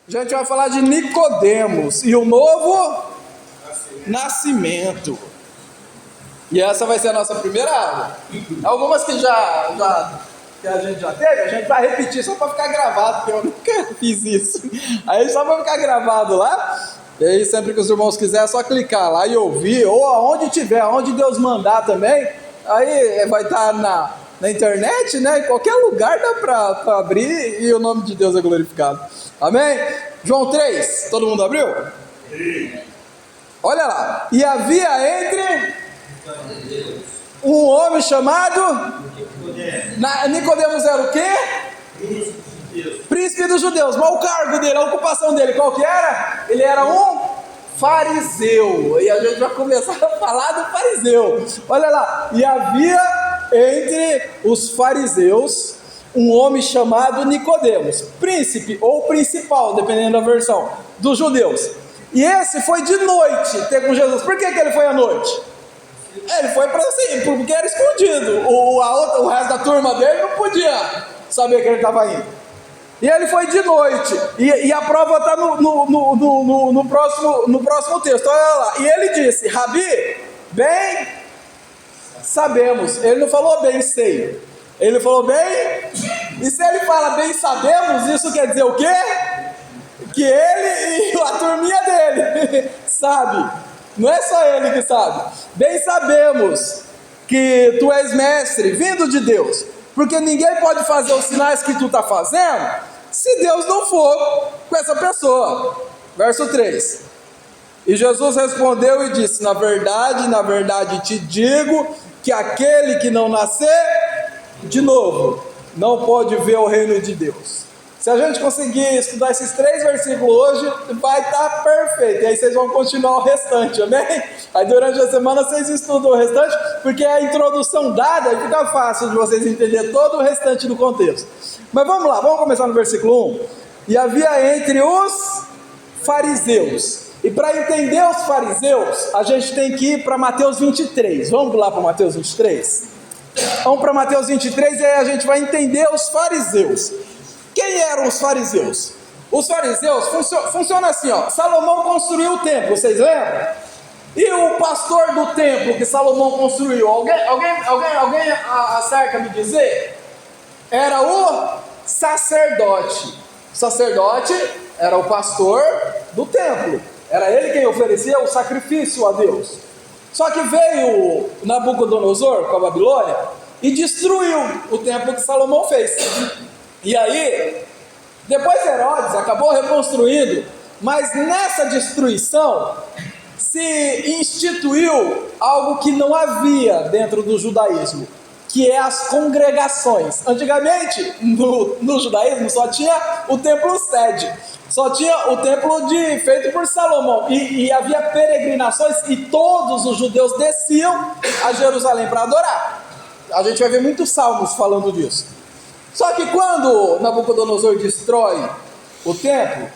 A gente vai falar de Nicodemos e o novo nascimento. E essa vai ser a nossa primeira aula. Algumas que que a gente já teve, a gente vai repetir só para ficar gravado, porque eu nunca fiz isso. Aí só para ficar gravado lá. E aí sempre que os irmãos quiserem é só clicar lá e ouvir, ou aonde tiver, aonde Deus mandar também. Aí vai estar na internet, né? Em qualquer lugar dá para abrir e o nome de Deus é glorificado. Amém? João 3, todo mundo abriu? Sim. Olha lá. E havia entre um homem chamado Nicodemos era o quê? Príncipe dos judeus. Mas o cargo dele, a ocupação dele, qual que era? Ele era um fariseu. E a gente vai começar a falar do fariseu. Olha lá. E havia entre os fariseus um homem chamado Nicodemos, príncipe ou principal, dependendo da versão, dos judeus. E esse foi de noite ter com Jesus. Por que ele foi à noite? Ele foi para assim, porque era escondido. O resto da turma dele não podia saber que ele estava indo. E ele foi de noite. E a prova está no próximo texto. Olha lá. E ele disse: Rabi, bem sabemos. Ele não falou bem sei. Ele falou bem. E se ele fala bem sabemos, isso quer dizer o quê? Que ele e a turminha dele sabe. Não é só ele que sabe. Bem sabemos que tu és mestre, vindo de Deus. Porque ninguém pode fazer os sinais que tu está fazendo se Deus não for com essa pessoa. Verso 3. E Jesus respondeu e disse: na verdade te digo que aquele que não nascer de novo não pode ver o reino de Deus. Se a gente conseguir estudar esses 3 versículos hoje, vai estar perfeito. E aí vocês vão continuar o restante, amém? Aí durante a semana vocês estudam o restante, porque a introdução dada aí fica fácil de vocês entenderem todo o restante do contexto. Mas vamos lá, vamos começar no versículo 1. E havia entre os fariseus. E para entender os fariseus, a gente tem que ir para Mateus 23. Vamos lá para Mateus 23? Vamos para Mateus 23 e aí a gente vai entender os fariseus. Quem eram os fariseus? Os fariseus funciona assim, ó. Salomão construiu o templo, vocês lembram? E o pastor do templo que Salomão construiu, alguém acerca me dizer? Era o sacerdote. O sacerdote era o pastor do templo. Era ele quem oferecia o sacrifício a Deus. Só que veio Nabucodonosor com a Babilônia e destruiu o templo que Salomão fez. E aí, depois Herodes acabou reconstruindo, mas nessa destruição se instituiu algo que não havia dentro do judaísmo, que é as congregações. Antigamente, no judaísmo, só tinha o templo sede, só tinha o templo feito por Salomão, e havia peregrinações, e todos os judeus desciam a Jerusalém para adorar. A gente vai ver muitos salmos falando disso. Só que quando Nabucodonosor destrói o templo,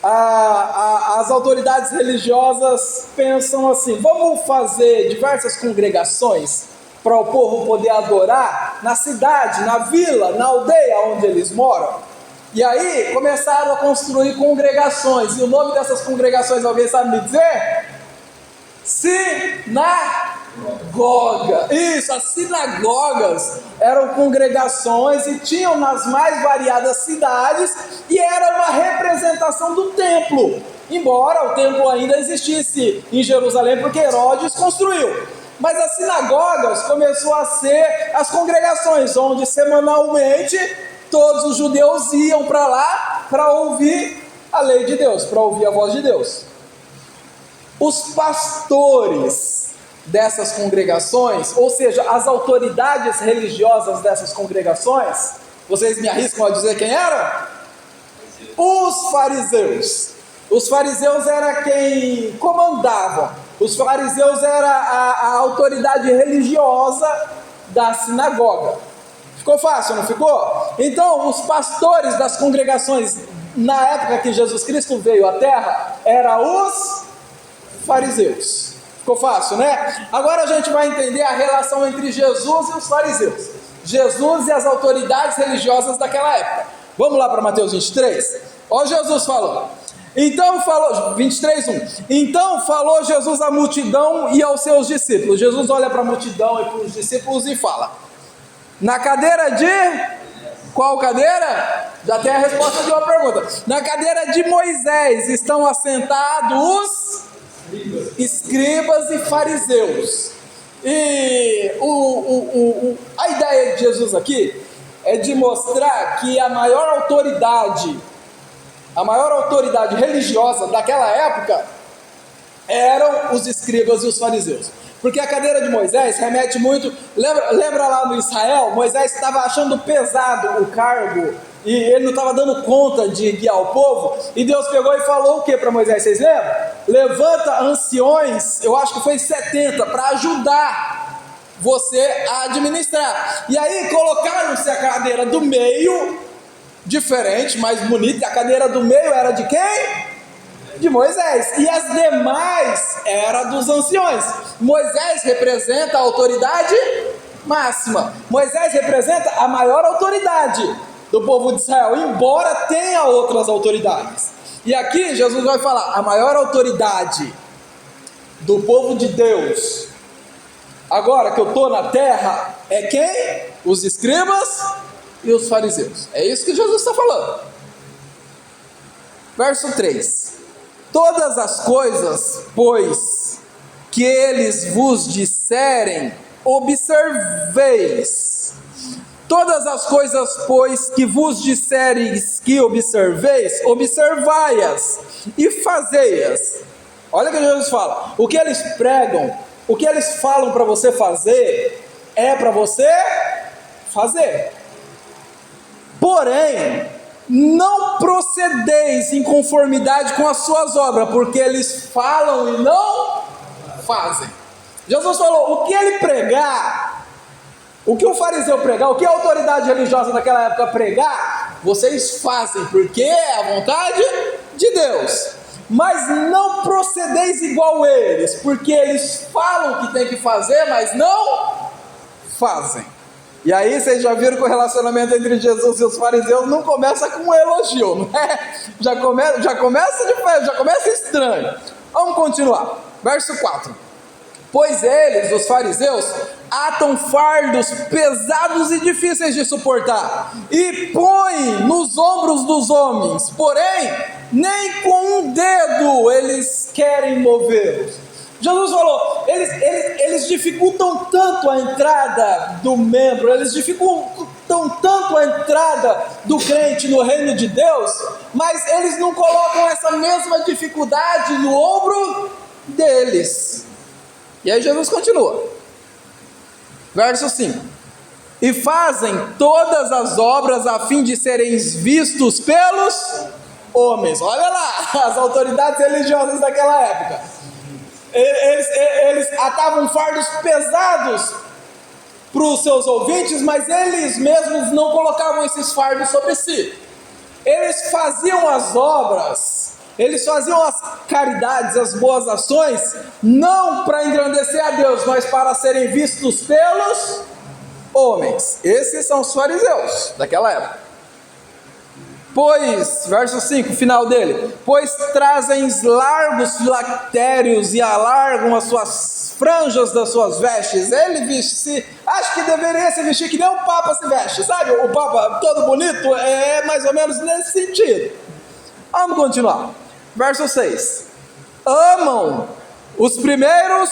as autoridades religiosas pensam assim: vamos fazer diversas congregações para o povo poder adorar na cidade, na vila, na aldeia onde eles moram. E aí começaram a construir congregações. E o nome dessas congregações, alguém sabe me dizer? Sinagoga. Isso, as sinagogas eram congregações e tinham nas mais variadas cidades, e era uma representação do templo, embora o templo ainda existisse em Jerusalém, porque Herodes construiu. Mas as sinagogas começou a ser as congregações onde semanalmente todos os judeus iam para lá para ouvir a lei de Deus, para ouvir a voz de Deus. Os pastores dessas congregações, ou seja, as autoridades religiosas dessas congregações, vocês me arriscam a dizer quem eram? Os fariseus. Os fariseus era quem comandava. Os fariseus era a autoridade religiosa da sinagoga. Ficou fácil, não ficou? Então, os pastores das congregações na época que Jesus Cristo veio à terra eram os fariseus. Ficou fácil, né? Agora a gente vai entender a relação entre Jesus e os fariseus. Jesus e as autoridades religiosas daquela época. Vamos lá para Mateus 23. Olha Jesus falando. Então falou, 23:1. Então falou Jesus à multidão e aos seus discípulos. Jesus olha para a multidão e para os discípulos e fala: na cadeira de... Qual cadeira? Já tem a resposta de uma pergunta. Na cadeira de Moisés estão assentados os escribas e fariseus. E a ideia de Jesus aqui é de mostrar que a maior autoridade religiosa daquela época eram os escribas e os fariseus. Porque a cadeira de Moisés remete muito... Lembra lá no Israel? Moisés estava achando pesado o cargo e ele não estava dando conta de guiar o povo. E Deus pegou e falou o que para Moisés? Vocês lembram? Levanta anciões, eu acho que foi 70, para ajudar você a administrar. E aí colocaram-se a cadeira do meio, diferente, mais bonita. E a cadeira do meio era de quem? De Moisés, e as demais era dos anciões. Moisés representa a autoridade máxima. Moisés representa a maior autoridade do povo de Israel, embora tenha outras autoridades. E aqui Jesus vai falar: a maior autoridade do povo de Deus, agora que eu estou na terra, é quem? Os escribas e os fariseus. É isso que Jesus está falando. Verso 3: todas as coisas, pois, que eles vos disserem, observeis. Todas as coisas, pois, que vos dissereis que observeis, observai-as e fazei-as. Olha o que Jesus fala: o que eles pregam, o que eles falam para você fazer, é para você fazer. Porém, não procedeis em conformidade com as suas obras, porque eles falam e não fazem. Jesus falou: o que ele pregar, o que o fariseu pregar, o que a autoridade religiosa daquela época pregar, vocês fazem, porque é a vontade de Deus. Mas não procedeis igual eles, porque eles falam que tem que fazer, mas não fazem. E aí vocês já viram que o relacionamento entre Jesus e os fariseus não começa com um elogio, não é? Já começa estranho. Vamos continuar. Verso 4. Pois eles, os fariseus, atam fardos pesados e difíceis de suportar, e põem nos ombros dos homens, porém, nem com um dedo eles querem movê-los. Jesus falou, eles dificultam tanto a entrada do membro, eles dificultam tanto a entrada do crente no reino de Deus, mas eles não colocam essa mesma dificuldade no ombro deles. E aí Jesus continua, verso 5: e fazem todas as obras a fim de serem vistos pelos homens. Olha lá, as autoridades religiosas daquela época. Eles atavam fardos pesados para os seus ouvintes, mas eles mesmos não colocavam esses fardos sobre si. Eles faziam as obras, eles faziam as caridades, as boas ações, não para engrandecer a Deus, mas para serem vistos pelos homens. Esses são os fariseus daquela época. Pois, verso 5, final dele: pois trazem largos filactérios e alargam as suas franjas das suas vestes. Ele veste-se, acho que deveria se vestir que nem o Papa se veste, sabe? O Papa todo bonito, é mais ou menos nesse sentido. Vamos continuar. Verso 6: amam os primeiros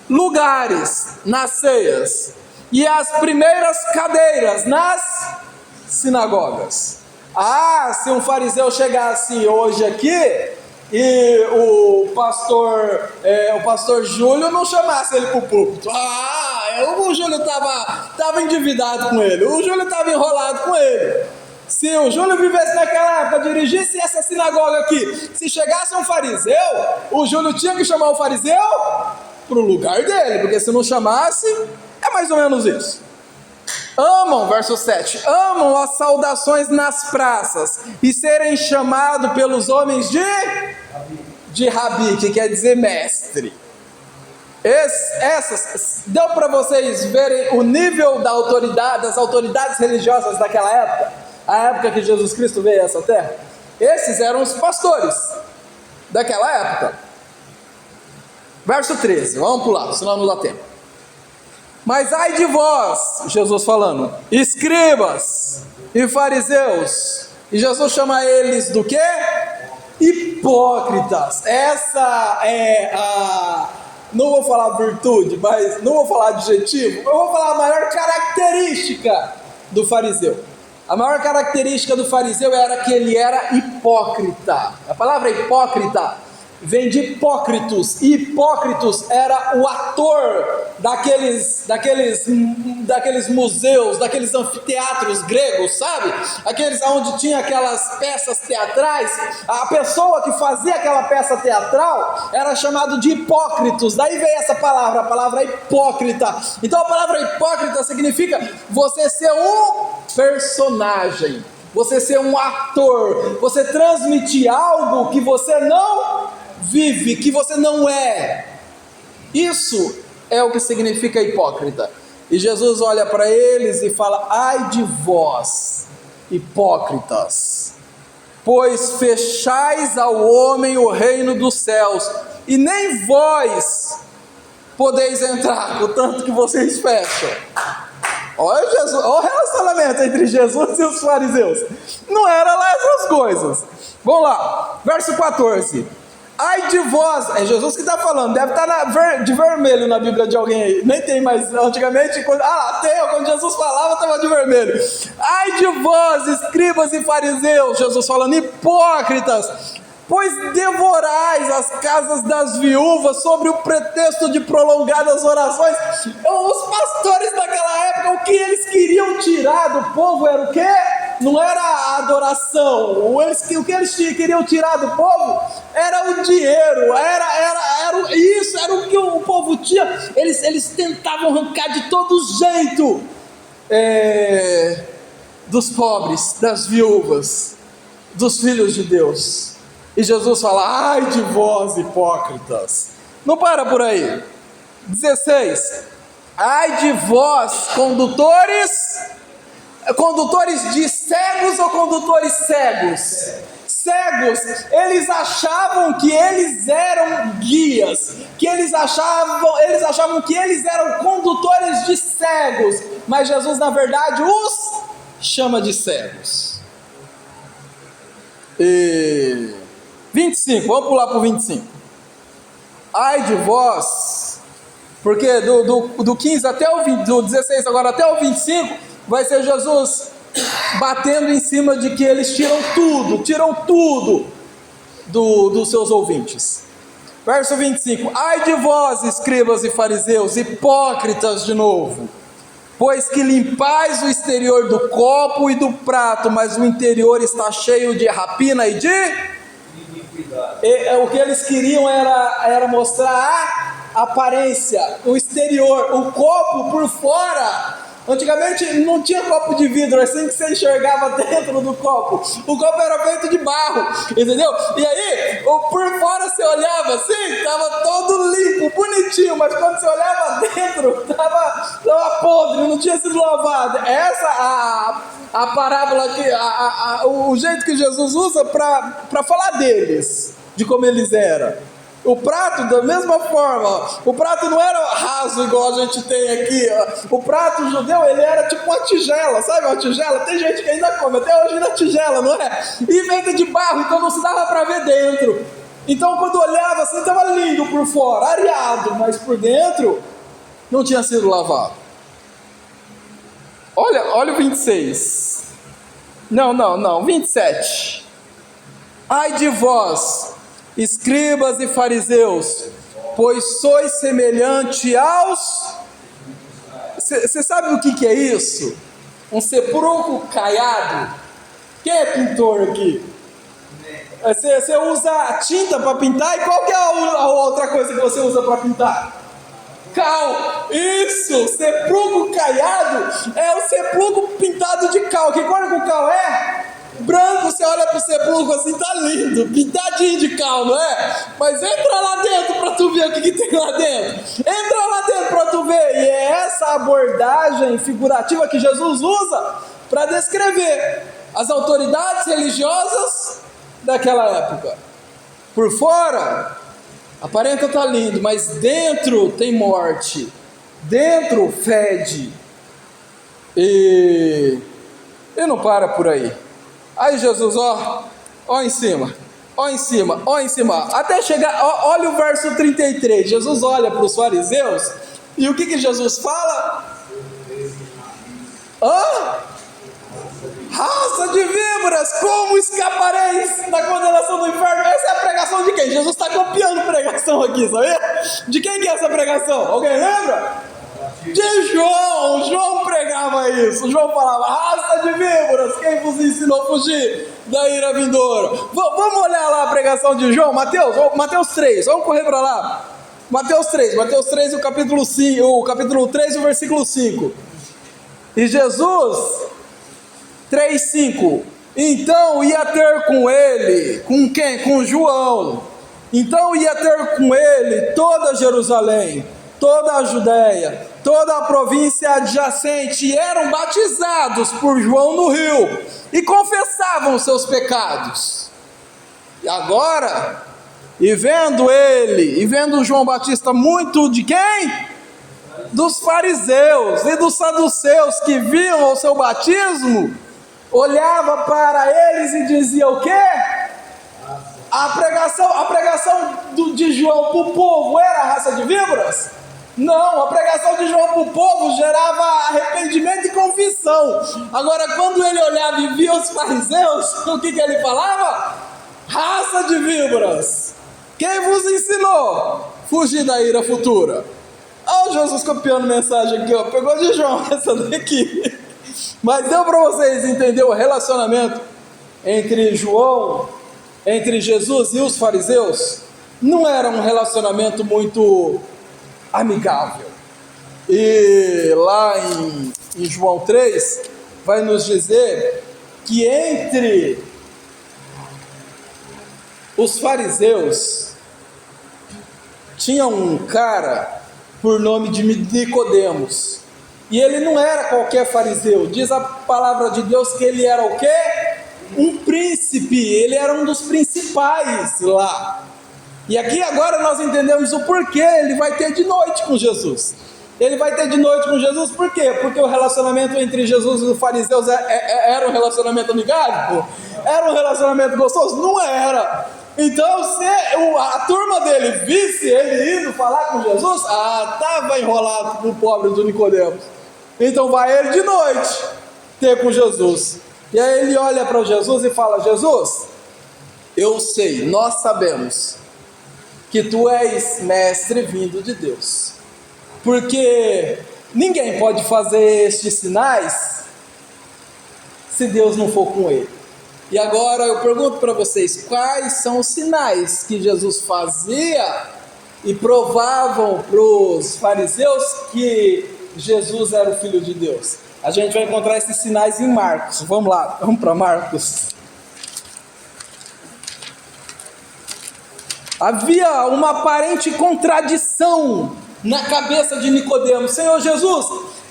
lugares nas ceias e as primeiras cadeiras nas sinagogas. Ah, se um fariseu chegasse hoje aqui e o pastor Júlio não chamasse ele para o púlpito, o Júlio estava endividado com ele, o Júlio estava enrolado com ele. Se o Júlio vivesse naquela época, dirigisse essa sinagoga aqui, se chegasse um fariseu, o Júlio tinha que chamar o fariseu para o lugar dele, porque se não chamasse, é mais ou menos isso. Amam, verso 7, amam as saudações nas praças e serem chamados pelos homens de Rabi, que quer dizer mestre. Deu para vocês verem o nível da autoridade, das autoridades religiosas daquela época, a época que Jesus Cristo veio a essa terra? Esses eram os pastores daquela época. Verso 13, vamos pular, senão não dá tempo. Mas ai de vós, Jesus falando, escribas e fariseus, e Jesus chama eles do quê? Hipócritas. Essa é a, não vou falar virtude, mas não vou falar adjetivo, eu vou falar a maior característica do fariseu. A maior característica do fariseu era que ele era hipócrita. A palavra hipócrita vem de hipócritos, e hipócritos era o ator daqueles museus, daqueles anfiteatros gregos, sabe? Aqueles onde tinha aquelas peças teatrais. A pessoa que fazia aquela peça teatral era chamado de hipócritos. Daí veio essa palavra, a palavra hipócrita. Então a palavra hipócrita significa você ser um personagem, você ser um ator, você transmitir algo que você não vive, que você não é. Isso é o que significa hipócrita. E Jesus olha para eles e fala: ai de vós, hipócritas, pois fechais ao homem o reino dos céus, e nem vós podeis entrar, portanto que vocês fecham. Olha Jesus, olha o relacionamento entre Jesus e os fariseus. Não era lá essas coisas. Vamos lá, verso 14. Ai de vós, é Jesus que está falando, deve estar de vermelho na Bíblia de alguém aí, nem tem mais, antigamente, quando Jesus falava estava de vermelho. Ai de vós, escribas e fariseus, Jesus falando, hipócritas, pois devorais as casas das viúvas sobre o pretexto de prolongadas orações. Os pastores daquela época, o que eles queriam tirar do povo era o quê? Não era a adoração. O que eles queriam tirar do povo era o dinheiro, isso era o que o povo tinha. Eles tentavam arrancar de todo jeito dos pobres, das viúvas, dos filhos de Deus. E Jesus fala: ai de vós, hipócritas. Não para por aí. 16. Ai de vós, condutores de cegos ou condutores cegos? Cegos, eles achavam que eles eram guias, que eles achavam que eles eram condutores de cegos, mas Jesus na verdade os chama de cegos. 25, vamos pular para o 25. Ai de vós, porque do 15 até o 20, do 16 agora até o 25, vai ser Jesus batendo em cima de que eles tiram tudo dos seus ouvintes. Verso 25, ai de vós, escribas e fariseus, hipócritas de novo, pois que limpais o exterior do copo e do prato, mas o interior está cheio de rapina e de iniquidade. O que eles queriam era mostrar a aparência, o exterior, o copo por fora. Antigamente não tinha copo de vidro, assim que você enxergava dentro do copo. O copo era feito de barro, entendeu? E aí, por fora você olhava assim, estava todo limpo, bonitinho, mas quando você olhava dentro, estava podre, não tinha sido lavado. Essa a parábola aqui, o jeito que Jesus usa para falar deles, de como eles eram. O prato, da mesma forma, o prato não era raso igual a gente tem aqui. O prato judeu, ele era tipo uma tigela, sabe uma tigela? Tem gente que ainda come, até hoje na tigela, não é? E feita de barro, então não se dava para ver dentro. Então quando olhava assim, estava lindo por fora, areado, mas por dentro não tinha sido lavado. Olha o 26. Não, 27. Ai de vós, escribas e fariseus, pois sois semelhante aos... Você sabe o que é isso? Um sepulcro caiado. Quem é pintor aqui? Você usa tinta para pintar, e qual que é a outra coisa que você usa para pintar? Cal. Isso, sepulcro caiado é o sepulcro pintado de cal. Que cor que o cal é? Branco. Você olha para o sepulcro assim, tá lindo, pintadinho de cal, não é? Mas entra lá dentro para tu ver o que tem lá dentro. Entra lá dentro para tu ver. E é essa abordagem figurativa que Jesus usa para descrever as autoridades religiosas daquela época. Por fora, aparenta estar lindo, mas dentro tem morte, dentro fede. E não para por aí. Aí Jesus, ó em cima, ó em cima, ó em cima, até chegar, olha o verso 33, Jesus olha para os fariseus, e o que Jesus fala? Raça de víboras, como escapareis da condenação do inferno? Essa é a pregação de quem? Jesus está copiando pregação aqui, sabia? De quem que é essa pregação? Alguém lembra? De João. João pregava isso. João falava: raça de víboras, quem vos ensinou a fugir da ira vindoura? Vamos olhar lá a pregação de João, Mateus 3, vamos correr para lá. Mateus 3, o capítulo 3, o versículo 5. E Jesus 3:5, então ia ter com ele, com quem? Com João. Então ia ter com ele toda Jerusalém, toda a Judéia, toda a província adjacente, e eram batizados por João no rio, e confessavam seus pecados. E agora, vendo João Batista muito de quem? Dos fariseus e dos saduceus, que viam o seu batismo, olhava para eles e dizia o quê? A pregação de João para o povo era a raça de víboras? Não, a pregação de João para o povo gerava arrependimento e confissão. Agora, quando ele olhava e via os fariseus, o que ele falava? Raça de víboras, quem vos ensinou? Fugir da ira futura. Olha o Jesus copiando mensagem aqui, pegou de João essa daqui. Mas deu para vocês entender o relacionamento entre Jesus e os fariseus? Não era um relacionamento muito amigável. E lá em João 3 vai nos dizer que entre os fariseus tinha um cara por nome de Nicodemos, e ele não era qualquer fariseu. Diz a palavra de Deus que ele era o quê? Um príncipe, ele era um dos principais lá. E aqui agora nós entendemos o porquê ele vai ter de noite com Jesus. Ele vai ter de noite com Jesus, por quê? Porque o relacionamento entre Jesus e os fariseus era um relacionamento amigável? Era um relacionamento gostoso? Não era. Então, se a turma dele visse ele indo falar com Jesus, estava enrolado com o pobre do Nicodemos. Então vai ele de noite ter com Jesus. E aí ele olha para Jesus e fala: Jesus, eu sei, nós sabemos que tu és mestre vindo de Deus, porque ninguém pode fazer estes sinais se Deus não for com ele. E agora eu pergunto para vocês, quais são os sinais que Jesus fazia e provavam para os fariseus que Jesus era o Filho de Deus? A gente vai encontrar esses sinais em Marcos. Vamos lá, vamos para Marcos. Havia uma aparente contradição na cabeça de Nicodemos. Senhor Jesus,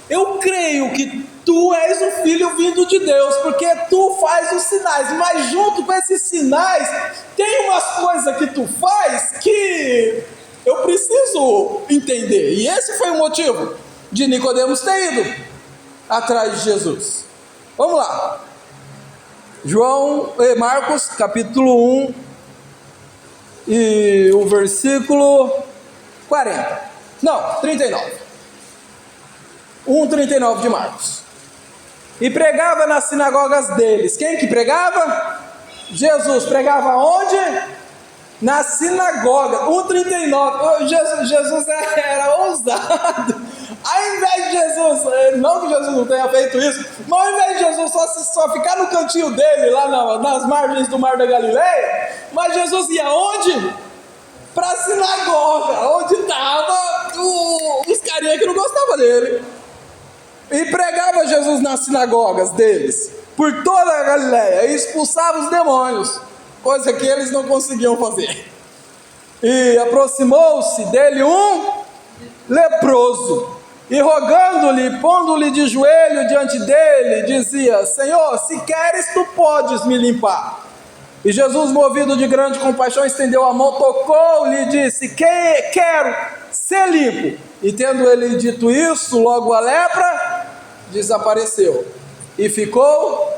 eu creio que tu és o Filho vindo de Deus, porque tu faz os sinais, mas junto com esses sinais, tem umas coisas que tu faz que eu preciso entender. E esse foi o motivo de Nicodemos ter ido atrás de Jesus. Vamos lá. Marcos capítulo 1 e o versículo 39. 1:39 de Marcos. E pregava nas sinagogas deles. Quem que pregava? Jesus. Pregava onde? Na sinagoga. 1:39. Jesus era ousado. Ao invés de Jesus, não que Jesus não tenha feito isso, mas ao invés de Jesus só ficar no cantinho dele, lá nas margens do Mar da Galileia, mas Jesus ia onde? Para a sinagoga, onde estavam os carinha que não gostavam dele. E pregava Jesus nas sinagogas deles, por toda a Galileia, e expulsava os demônios, coisa que eles não conseguiam fazer. E aproximou-se dele um leproso, e rogando-lhe, pondo-lhe de joelho diante dele, dizia: Senhor, se queres, tu podes me limpar. E Jesus, movido de grande compaixão, estendeu a mão, tocou-lhe e disse: quero ser limpo. E tendo ele dito isso, logo a lepra desapareceu e ficou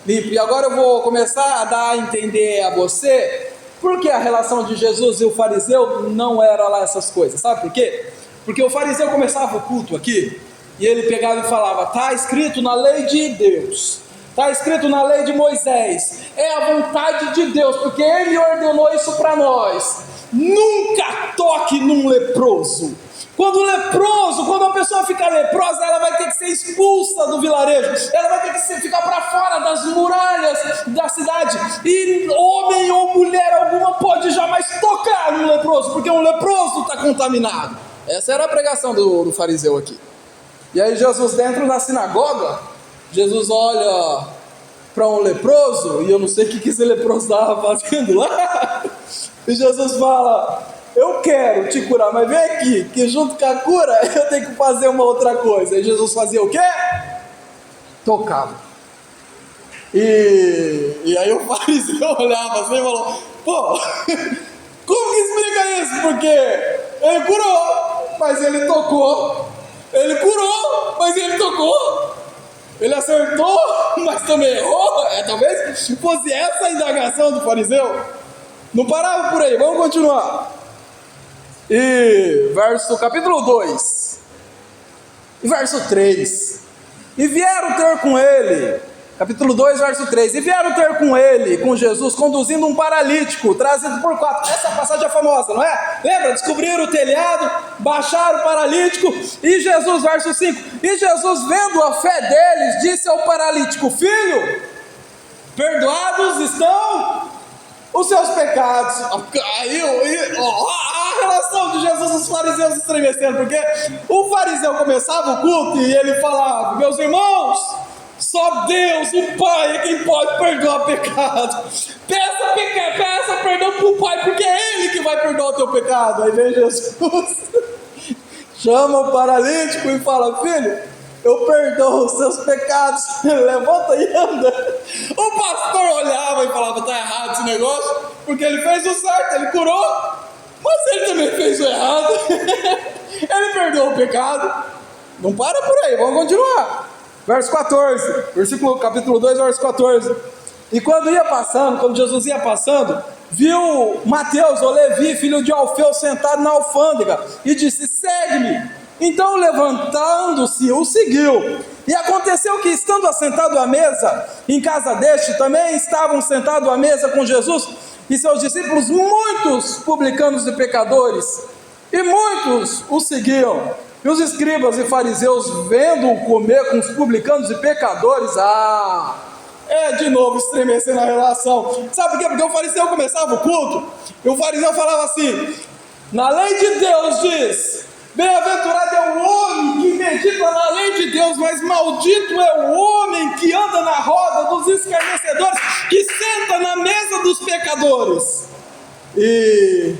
limpo. E agora eu vou começar a dar a entender a você porque a relação de Jesus e o fariseu não era lá essas coisas. Sabe por quê? Porque o fariseu começava o culto aqui e ele pegava e falava: está escrito na lei de Deus, está escrito na lei de Moisés, é a vontade de Deus, porque ele ordenou isso para nós. Nunca toque num leproso. Quando a pessoa fica leprosa, ela vai ter que ser expulsa do vilarejo, ela vai ter que ficar para fora das muralhas da cidade, e homem ou mulher alguma pode jamais tocar no leproso, porque um leproso está contaminado. Essa era a pregação do fariseu aqui. E aí Jesus, dentro da sinagoga, Jesus olha para um leproso, e eu não sei o que esse leproso estava fazendo lá, e Jesus fala: eu quero te curar, mas vem aqui, que junto com a cura eu tenho que fazer uma outra coisa. E Jesus fazia o quê? Tocava. E aí o fariseu olhava assim e falou: pô, como que explica isso? Porque ele curou, mas ele tocou. Ele curou, mas ele tocou. Ele acertou, mas também errou. Talvez fosse essa a indagação do fariseu. Não parava por aí, vamos continuar. E capítulo 2, e verso 3. E vieram ter com ele, capítulo 2, verso 3. E vieram ter com ele, com Jesus, conduzindo um paralítico, trazido por 4. Essa passagem é famosa, não é? Lembra? Descobriram o telhado, baixaram o paralítico. E Jesus, verso 5. E Jesus, vendo a fé deles, disse ao paralítico: filho, perdoados estão os seus pecados. Aí a relação de Jesus e os fariseus estremecendo, porque o fariseu começava o culto e ele falava: meus irmãos, só Deus, o Pai, é quem pode perdoar pecado. Peça perdão para o Pai, porque é Ele que vai perdoar o teu pecado. Aí vem Jesus, chama o paralítico e fala: filho, eu perdoo os seus pecados, levanta e anda. O pastor olhava e falava: está errado esse negócio, porque ele fez o certo, ele curou, mas ele também fez o errado. Ele perdoou o pecado. Não para por aí, vamos continuar. Verso 14, capítulo 2, verso 14. E quando Jesus ia passando, viu Mateus, ou Levi, filho de Alfeu, sentado na alfândega, e disse: segue-me. Então, levantando-se, o seguiu. E aconteceu que, estando assentado à mesa, em casa deste, também estavam sentados à mesa com Jesus e seus discípulos, muitos publicanos e pecadores, e muitos o seguiam. E os escribas e fariseus, vendo-o comer com os publicanos e pecadores, de novo estremecendo a relação. Sabe por quê? Porque o fariseu começava o culto, e o fariseu falava assim: na lei de Deus diz, bem-aventurado é o homem que medita na lei de Deus, mas maldito é o homem que anda na roda dos escarnecedores, que senta na mesa dos pecadores. E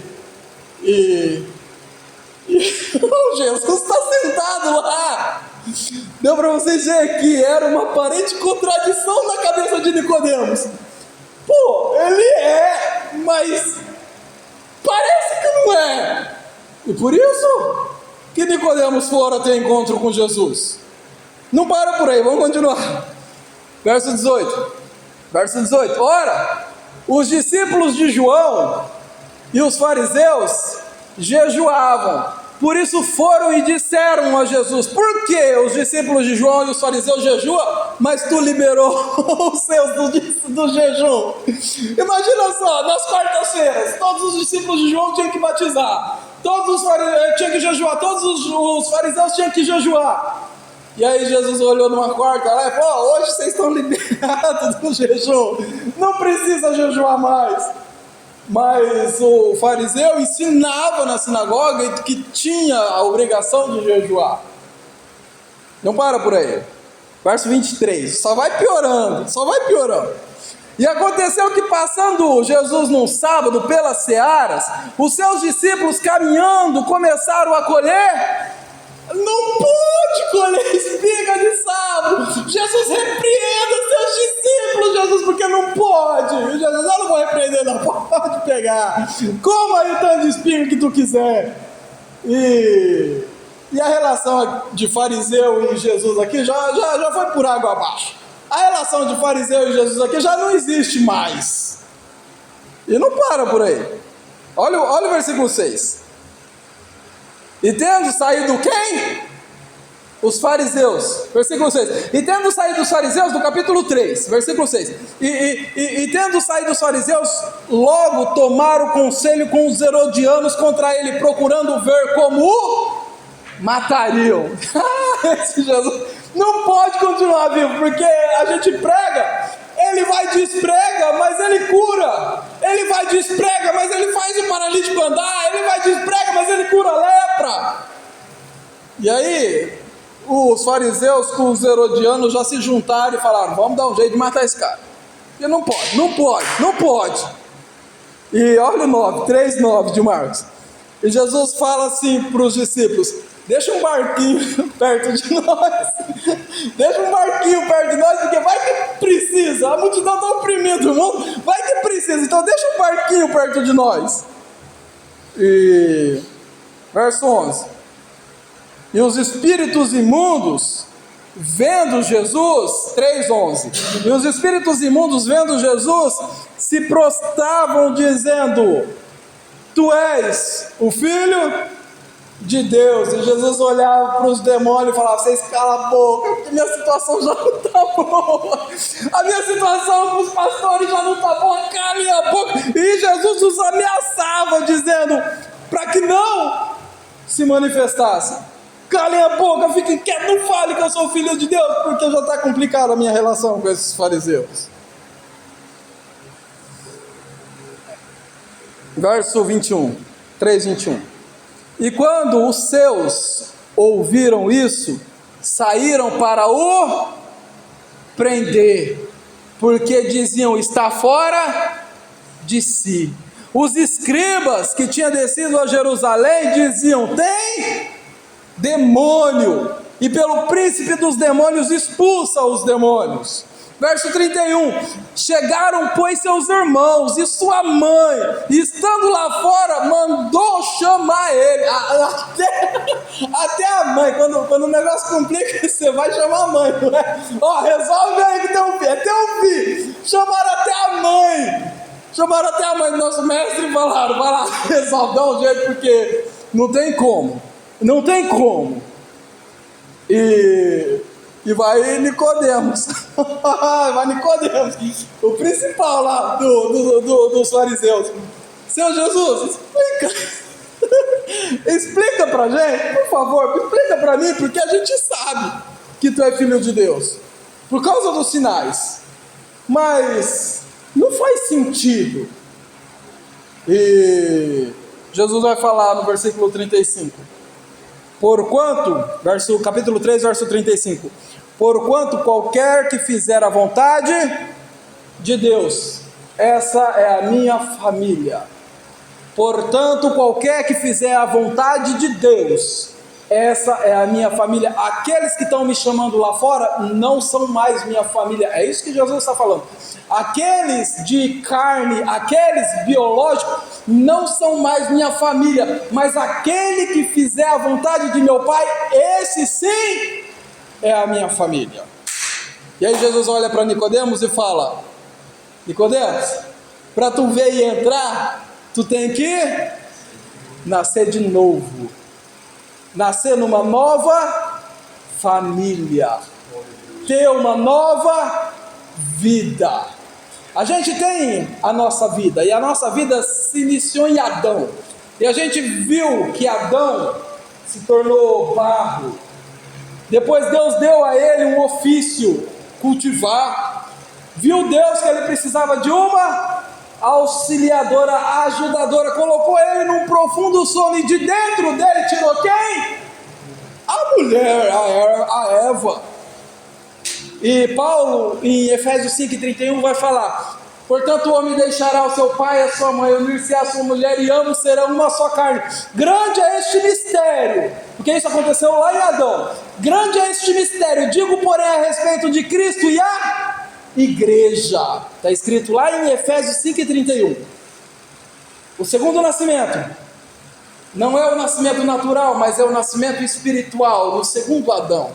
Jesus está sentado lá. Deu para vocês ver que era uma aparente contradição na cabeça de Nicodemos. Pô, ele é, mas parece que não é. E por isso que Nicodemos fora ter encontro com Jesus. Não para por aí, vamos continuar. Verso 18. Ora, os discípulos de João e os fariseus jejuavam. Por isso foram e disseram a Jesus: por que os discípulos de João e os fariseus jejuam, mas tu liberou os seus do jejum? Imagina só, nas quartas-feiras, todos os discípulos de João tinham que batizar, todos os fariseus tinham que jejuar, todos os fariseus tinham que jejuar. E aí Jesus olhou numa quarta lá e falou: hoje vocês estão liberados do jejum, não precisa jejuar mais. Mas o fariseu ensinava na sinagoga que tinha a obrigação de jejuar. Não para por aí. Verso 23, só vai piorando. E aconteceu que, passando Jesus num sábado pelas searas, os seus discípulos, caminhando, começaram a colher. Não pode colher espiga de sábado. Jesus repreenda seus discípulos. discípulos, Jesus, porque não pode. Jesus, eu não vou repreender, não, pode pegar. Coma aí o tanto de espinho que tu quiser. E a relação de fariseu e Jesus aqui já foi por água abaixo. A relação de fariseu e Jesus aqui já não existe mais. E não para por aí. Olha o versículo 6. E tendo saído quem? Os fariseus. Versículo 6. E tendo saído os fariseus, do capítulo 3, versículo 6. E tendo saído os fariseus, logo tomaram conselho com os herodianos contra ele, procurando ver como o matariam. Esse Jesus não pode continuar vivo, porque a gente prega, ele vai e desprega, mas ele cura. Ele vai e desprega, mas ele faz o paralítico andar. Ele vai e desprega, mas ele cura a lepra. E aí, os fariseus com os herodianos já se juntaram e falaram: vamos dar um jeito de matar esse cara. E não pode. E olha o 9, 3:9 de Marcos. E Jesus fala assim para os discípulos: deixa um barquinho perto de nós. Deixa um barquinho perto de nós, porque vai que precisa. A multidão está oprimida, irmão. Vai que precisa. Então deixa um barquinho perto de nós. E verso 11. E os espíritos imundos, vendo Jesus, 3:11. E os espíritos imundos, vendo Jesus, se prostravam, dizendo: tu és o Filho de Deus. E Jesus olhava para os demônios e falava: vocês calam a boca, porque minha situação já não está boa. A minha situação com os pastores já não está boa, calem a boca. E Jesus os ameaçava, dizendo para que não se manifestassem: calem a boca, fiquem quietos, não fale que eu sou filho de Deus, porque já está complicada a minha relação com esses fariseus. Verso 21, 3:21. E quando os seus ouviram isso, saíram para o prender, porque diziam: está fora de si. Os escribas que tinham descido a Jerusalém diziam: tem demônio, e pelo príncipe dos demônios expulsa os demônios. Verso 31, chegaram pois seus irmãos e sua mãe, e estando lá fora, mandou chamar ele. Até a mãe, quando o negócio complica, você vai chamar a mãe, não é? Ó, resolve aí que tem um filho, é teu filho. Chamaram até a mãe do nosso mestre e falaram: vai lá, resolve, dá um jeito, porque não tem como. E vai Nicodemos. Vai Nicodemos, o principal lá dos fariseus. Senhor Jesus, explica pra gente, por favor, explica pra mim, porque a gente sabe que tu é filho de Deus, por causa dos sinais, mas não faz sentido. E Jesus vai falar no versículo 35. Porquanto, capítulo 3, verso 35. Porquanto qualquer que fizer a vontade de Deus, essa é a minha família. Portanto, qualquer que fizer a vontade de Deus, essa é a minha família. Aqueles que estão me chamando lá fora não são mais minha família. É isso que Jesus está falando. Aqueles de carne, aqueles biológicos, não são mais minha família. Mas aquele que fizer a vontade de meu Pai, esse sim é a minha família. E aí Jesus olha para Nicodemos e fala: Nicodemos, para tu ver e entrar, tu tem que nascer de novo, nascer numa nova família, ter uma nova vida. A gente tem a nossa vida, e a nossa vida se iniciou em Adão, e a gente viu que Adão se tornou barro. Depois Deus deu a ele um ofício, cultivar. Viu Deus que ele precisava de uma auxiliadora, ajudadora, colocou ele num profundo sono, e de dentro dele tirou quem? A mulher, a Eva. E Paulo, em Efésios 5:31, vai falar: portanto o homem deixará o seu pai e a sua mãe, unir-se-á a sua mulher, e ambos serão uma só carne. Grande é este mistério, porque isso aconteceu lá em Adão. Grande é este mistério, digo porém a respeito de Cristo e a igreja. Está escrito lá em Efésios 5:31. O segundo nascimento não é o nascimento natural, mas é o nascimento espiritual, no segundo Adão.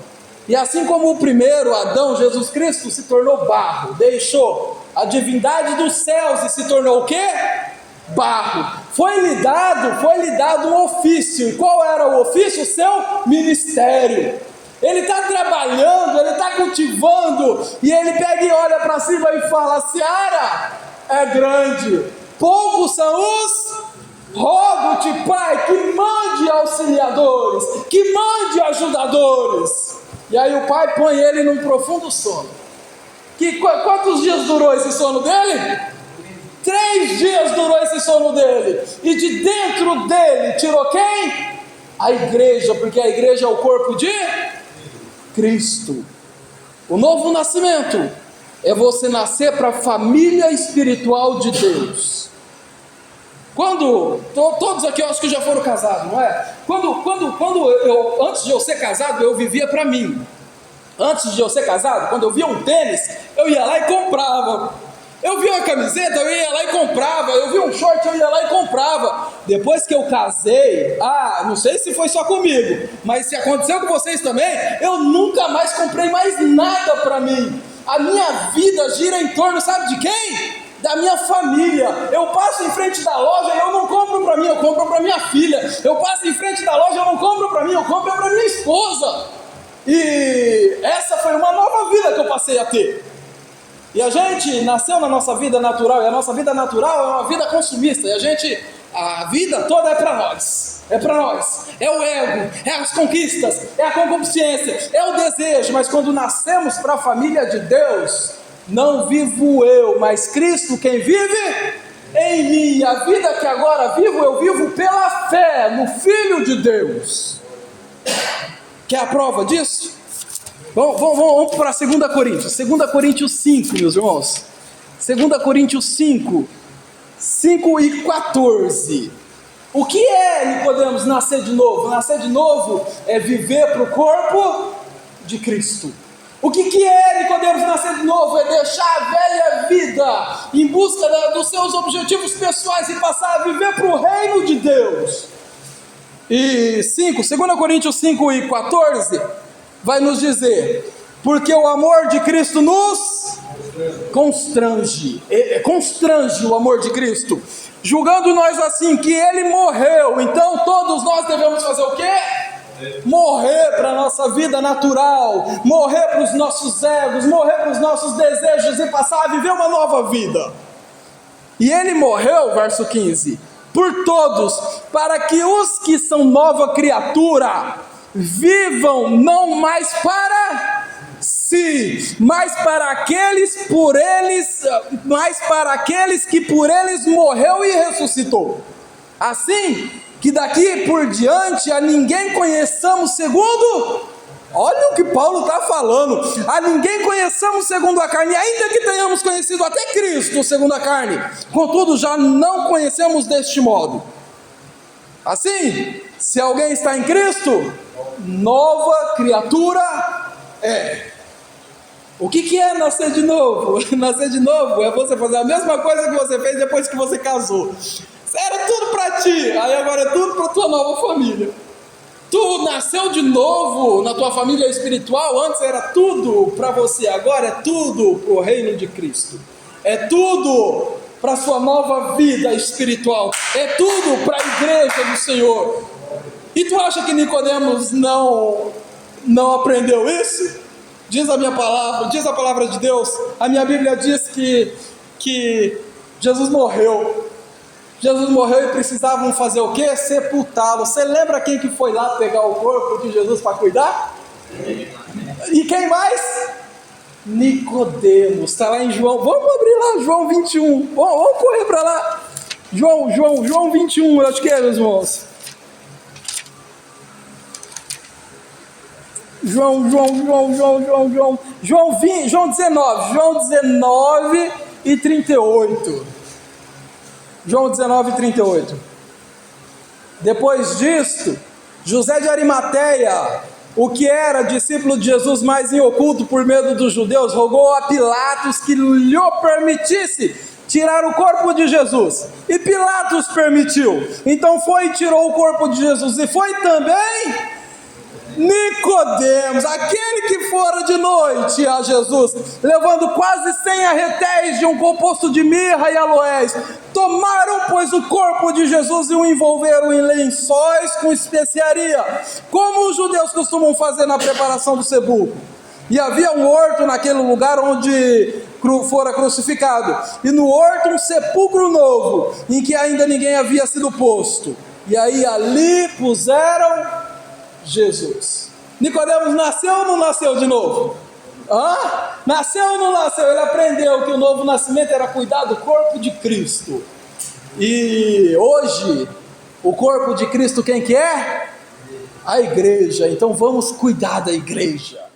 E assim como o primeiro Adão, Jesus Cristo, se tornou barro, deixou a divindade dos céus e se tornou o quê? Barro. Foi-lhe dado um ofício. E qual era o ofício? O seu ministério. Ele está trabalhando, ele está cultivando, e ele pega e olha para cima e fala: a seara é grande, poucos são os... Rogo-te, Pai, que mande auxiliadores, que mande ajudadores. E aí o Pai põe ele num profundo sono. Quantos dias durou esse sono dele? 3 dias durou esse sono dele. E de dentro dele tirou quem? A igreja, porque a igreja é o corpo de Cristo. O novo nascimento é você nascer para a família espiritual de Deus. Todos aqui eu acho que já foram casados, não é? Antes de eu ser casado, eu vivia para mim. Antes de eu ser casado, quando eu via um tênis, eu ia lá e comprava. Eu via uma camiseta, eu ia lá e comprava. Eu via um short, eu ia lá e comprava. Depois que eu casei, não sei se foi só comigo, mas se aconteceu com vocês também, eu nunca mais comprei mais nada para mim. A minha vida gira em torno, sabe de quem? Da minha família. Eu passo em frente da loja e eu não compro para mim, eu compro para minha filha. Eu passo em frente da loja e eu não compro para mim, eu compro para minha esposa. E essa foi uma nova vida que eu passei a ter. E a gente nasceu na nossa vida natural, e a nossa vida natural é uma vida consumista, e a vida toda é para nós, é o ego, é as conquistas, é a concupiscência, é o desejo. Mas quando nascemos para a família de Deus, não vivo eu, mas Cristo quem vive em mim. A vida que agora vivo, eu vivo pela fé no Filho de Deus. Quer a prova disso? Vamos para 2 Coríntios. 2 Coríntios 5, meus irmãos. 2 Coríntios 5 e 14. O que é, Nicodemos, nascer de novo? Nascer de novo é viver para o corpo de Cristo. O que é, Nicodemos, nascer de novo? É deixar a velha vida em busca dos seus objetivos pessoais e passar a viver para o reino de Deus. E 2 Coríntios 5 e 14 vai nos dizer: porque o amor de Cristo nos constrange o amor de Cristo, julgando nós assim, que Ele morreu. Então todos nós devemos fazer o quê? Morrer para a nossa vida natural, morrer para os nossos egos, morrer para os nossos desejos e passar a viver uma nova vida. E Ele morreu, verso 15, por todos, para que os que são nova criatura vivam não mais para si, mas para aqueles que por eles morreu e ressuscitou. Assim que daqui por diante a ninguém conheçamos segundo... Olha o que Paulo está falando: a ninguém conheçamos segundo a carne, ainda que tenhamos conhecido até Cristo segundo a carne, contudo já não conhecemos deste modo. Assim, se alguém está em Cristo, nova criatura é. O que é nascer de novo? Nascer de novo é você fazer a mesma coisa que você fez depois que você casou. Era tudo para ti, aí agora é tudo para tua nova família. Tu nasceu de novo na tua família espiritual. Antes era tudo para você, agora é tudo para o reino de Cristo. É tudo para a sua nova vida espiritual. É tudo para a igreja do Senhor. E tu acha que Nicodemos não aprendeu isso? Diz a minha palavra, diz a palavra de Deus. A minha Bíblia diz que Jesus morreu. Jesus morreu e precisavam fazer o quê? Sepultá-lo. Você lembra quem que foi lá pegar o corpo de Jesus para cuidar? E quem mais? Nicodemos. Está lá em João. Vamos abrir lá, João 21. Vamos correr para lá. João 21, eu acho que é, meus irmãos. João 19 e 38. João 19, 38. Depois disto, José de Arimateia, o que era discípulo de Jesus, mas em oculto por medo dos judeus, rogou a Pilatos que lhe permitisse tirar o corpo de Jesus. E Pilatos permitiu. Então foi e tirou o corpo de Jesus. E foi também Nicodemos, aquele que fora de noite a Jesus, levando quase 100 arretéis de um composto de mirra e aloés. Tomaram, pois, o corpo de Jesus e o envolveram em lençóis com especiaria, como os judeus costumam fazer na preparação do sepulcro. E havia um horto naquele lugar onde fora crucificado, e no horto um sepulcro novo, em que ainda ninguém havia sido posto. E aí ali puseram Jesus. Nicodemos nasceu ou não nasceu de novo? Nasceu ou não nasceu? Ele aprendeu que o novo nascimento era cuidar do corpo de Cristo. E hoje, o corpo de Cristo quem que é? A igreja. Então vamos cuidar da igreja.